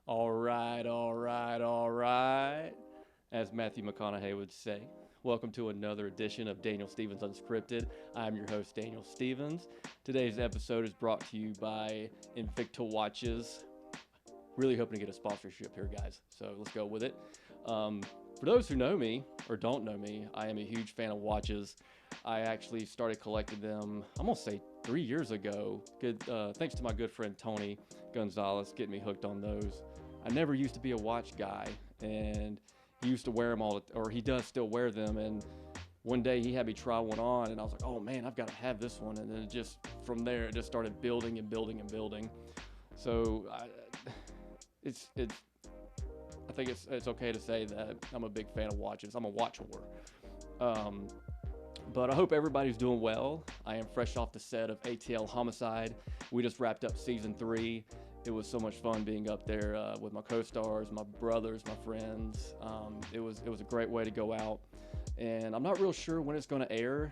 All right, all right, all right. As Matthew McConaughey would say, welcome to another edition of Daniel Stevens Unscripted. I'm your host, Daniel Stevens. Today's episode is brought to you by Invicta Watches. Really hoping to get a sponsorship here, guys. So let's go with it. For those who know me or don't know me, I am a huge fan of watches. I actually started collecting them, I'm going to say 3 years ago. Thanks to my good friend Tony Gonzalez getting me hooked on those. I never used to be a watch guy, and he used to wear them or he does still wear them. And one day he had me try one on, and I was like, oh man, I've got to have this one. And then from there, it just started building and building and building. So I think it's okay to say that I'm a big fan of watches. I'm a watch whore. But I hope everybody's doing well. I am fresh off the set of ATL Homicide. We just wrapped up season 3. It was so much fun being up there with my co-stars, my brothers, my friends. It was a great way to go out. And I'm not real sure when it's going to air.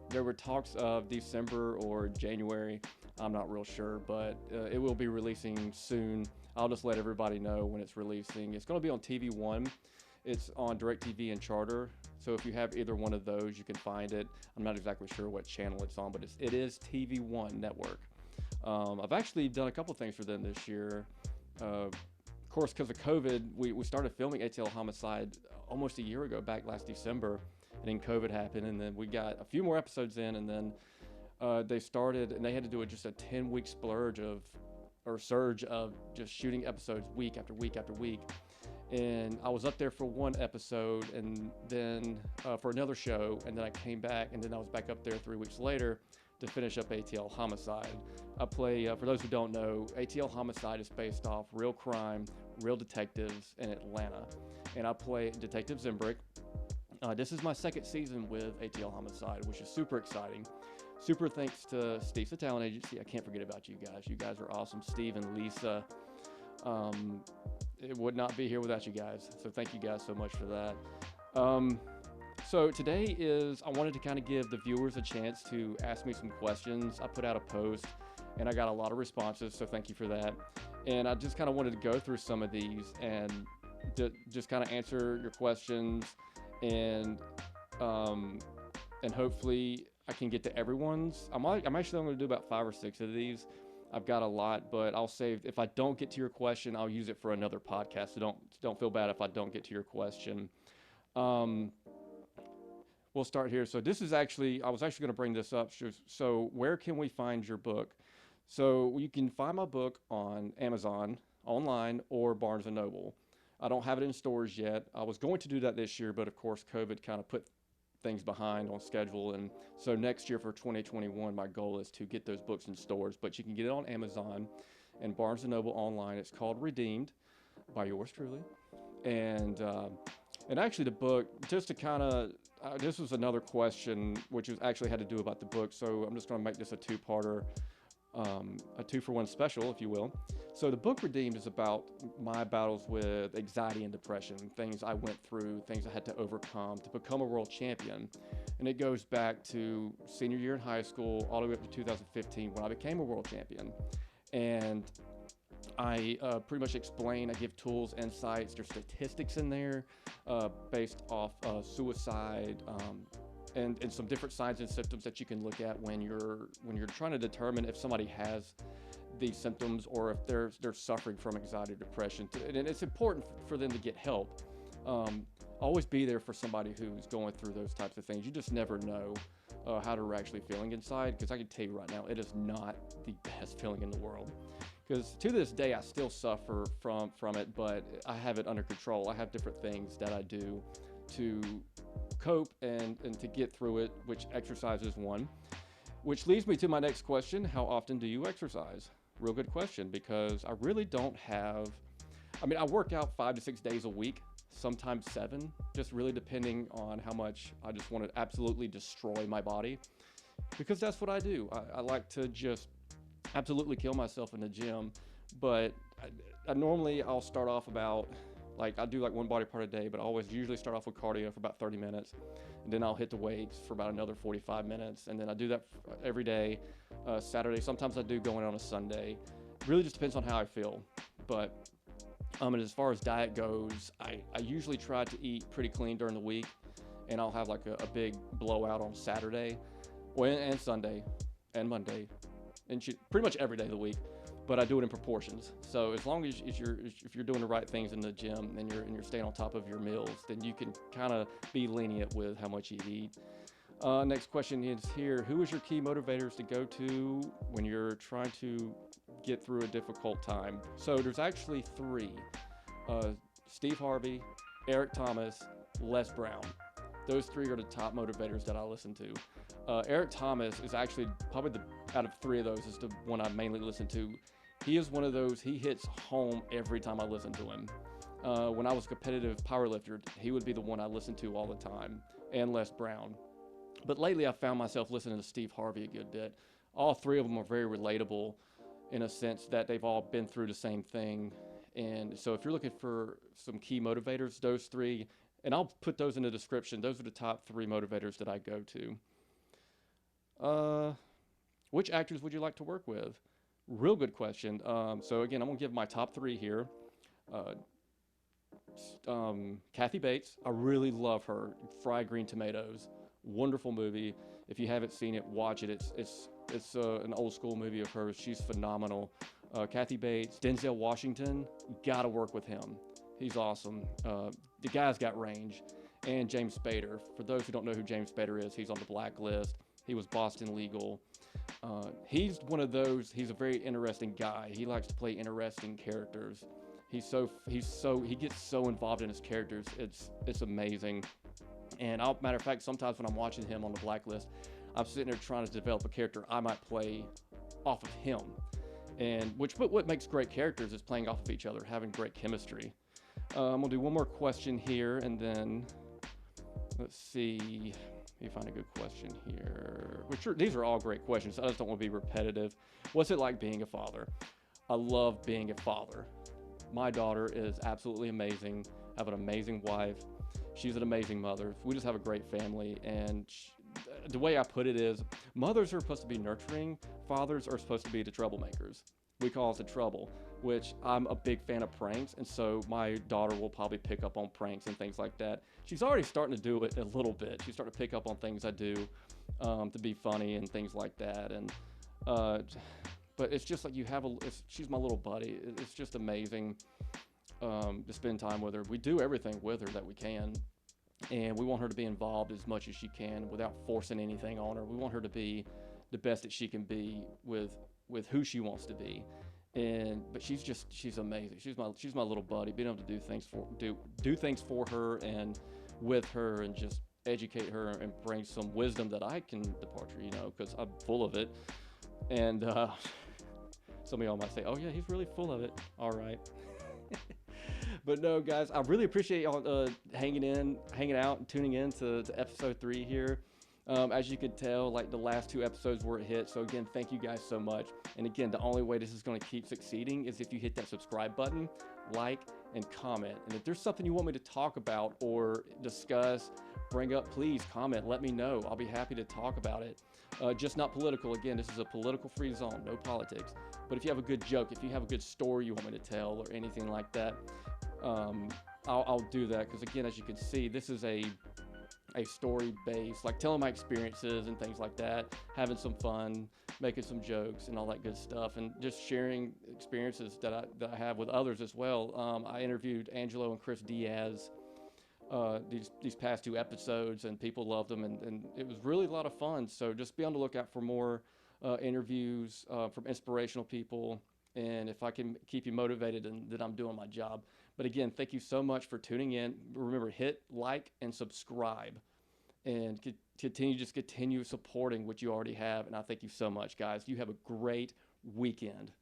There were talks of December or January. I'm not real sure, but it will be releasing soon. I'll just let everybody know when it's releasing. It's going to be on TV One. It's on DirecTV and Charter. So if you have either one of those, you can find it. I'm not exactly sure what channel it's on, but it is TV One network. I've actually done a couple things for them this year. Of course, because of COVID, we started filming ATL Homicide almost a year ago, back last December, and then COVID happened, and then we got a few more episodes in, and then they started, and they had to do just a 10-week surge of just shooting episodes week after week after week. And I was up there for one episode, and then for another show, and then I came back, and then I was back up there 3 weeks later to finish up ATL Homicide. I play, for those who don't know, ATL Homicide is based off real crime, real detectives in Atlanta. And I play Detective Zimbrick. This is my second season with ATL Homicide, which is super exciting. Super thanks to Steve's the Talent Agency. I can't forget about you guys. You guys are awesome. Steve and Lisa. It would not be here without you guys. So thank you guys so much for that. So today I wanted to kind of give the viewers a chance to ask me some questions. I put out a post and I got a lot of responses, so thank you for that. And I just kind of wanted to go through some of these and just kind of answer your questions, and hopefully I can get to everyone's. I'm actually only going to do about 5 or 6 of these. I've got a lot, but I'll save. If I don't get to your question, I'll use it for another podcast. So don't feel bad if I don't get to your question. We'll start here. So this is I was actually going to bring this up. So where can we find your book? So you can find my book on Amazon, online, or Barnes & Noble. I don't have it in stores yet. I was going to do that this year, but of course COVID kind of put things behind on schedule. And so next year for 2021, my goal is to get those books in stores, but you can get it on Amazon and Barnes & Noble online. It's called Redeemed by yours truly. And actually the book, just to kind of, this was another question, which actually had to do about the book. So I'm just going to make this a two-parter, a 2-for-1 special, if you will. So the book Redeemed is about my battles with anxiety and depression, things I went through, things I had to overcome to become a world champion. And it goes back to senior year in high school, all the way up to 2015 when I became a world champion. And I pretty much explain, I give tools, insights, there's statistics in there based off suicide, and some different signs and symptoms that you can look at when you're trying to determine if somebody has these symptoms or if they're suffering from anxiety or depression. And it's important for them to get help. Always be there for somebody who's going through those types of things. You just never know how they're actually feeling inside, because I can tell you right now, it is not the best feeling in the world. Because to this day, I still suffer from it, but I have it under control. I have different things that I do to cope and to get through it, which exercise is one. Which leads me to my next question: how often do you exercise? Real good question, because I really don't have. I work out 5 to 6 days a week, sometimes 7, just really depending on how much I just want to absolutely destroy my body, because that's what I do. I like to just absolutely kill myself in the gym, but I'll start off about, I do one body part a day, but I always usually start off with cardio for about 30 minutes, and then I'll hit the weights for about another 45 minutes, and then I do that every day, Saturday. Sometimes I do going on a Sunday, Really just depends on how I feel. But and as far as diet goes, I usually try to eat pretty clean during the week, and I'll have like a big blowout on Saturday, well, and Sunday, and Monday, and pretty much every day of the week. But I do it in proportions. So as long as if you're doing the right things in the gym and you're staying on top of your meals, then you can kind of be lenient with how much you eat. Next question is here: who is your key motivators to go to when you're trying to get through a difficult time? So there's actually three: Steve Harvey, Eric Thomas, Les Brown. Those three are the top motivators that I listen to. Eric Thomas is actually probably out of three of those is the one I mainly listen to. He is one of those, he hits home every time I listen to him. When I was a competitive powerlifter, he would be the one I listened to all the time, and Les Brown. But lately I found myself listening to Steve Harvey a good bit. All three of them are very relatable in a sense that they've all been through the same thing. And so if you're looking for some key motivators, those three, and I'll put those in the description, those are the top three motivators that I go to. Which actors would you like to work with? Real good question. So again, I'm gonna give my top three here. Kathy Bates, I really love her. Fried Green Tomatoes, wonderful movie. If you haven't seen it, watch it. It's an old school movie of hers. She's phenomenal. Kathy Bates, Denzel Washington, gotta work with him. He's awesome. The guy's got range. And James Spader. For those who don't know who James Spader is, he's on the Blacklist. He was Boston Legal. He's one of those. He's a very interesting guy. He likes to play interesting characters. He gets so involved in his characters. It's amazing. And matter of fact, sometimes when I'm watching him on the Blacklist, I'm sitting there trying to develop a character I might play off of him. And what makes great characters is playing off of each other, having great chemistry. I'm gonna do one more question here, and then let's see. Let me find a good question here. These are all great questions. I just don't want to be repetitive. What's it like being a father? I love being a father. My daughter is absolutely amazing. I have an amazing wife. She's an amazing mother. We just have a great family. And the way I put it is, mothers are supposed to be nurturing. Fathers are supposed to be the troublemakers. We call it the trouble, which I'm a big fan of pranks, and so my daughter will probably pick up on pranks and things like that. She's already starting to do it a little bit. She's starting to pick up on things I do to be funny and things like that. And but it's just like she's my little buddy. It's just amazing to spend time with her. We do everything with her that we can, and we want her to be involved as much as she can without forcing anything on her. We want her to be the best that she can be with who she wants to be. But she's amazing. She's my little buddy. Being able to do things for her and with her, and just educate her and bring some wisdom that I can depart her, because I'm full of it. And some of y'all might say, "Oh yeah, he's really full of it." All right. But no, guys, I really appreciate y'all hanging out and tuning in to episode 3 here. As you can tell, like the last 2 episodes were a hit. So again, thank you guys so much. And again, the only way this is going to keep succeeding is if you hit that subscribe button, like, and comment. And if there's something you want me to talk about or discuss, bring up, please comment. Let me know. I'll be happy to talk about it. Just not political. Again, this is a political-free zone, no politics. But if you have a good joke, if you have a good story you want me to tell or anything like that, I'll do that. Because again, as you can see, this is a story based, like telling my experiences and things like that, having some fun, making some jokes and all that good stuff, and just sharing experiences that I have with others as well. I interviewed Angelo and Chris Diaz these past 2 episodes, and people loved them, and it was really a lot of fun. So just be on the lookout for more interviews from inspirational people, and if I can keep you motivated, then I'm doing my job. But again, thank you so much for tuning in. Remember, hit like and subscribe, and continue supporting what you already have. And I thank you so much, guys. You have a great weekend.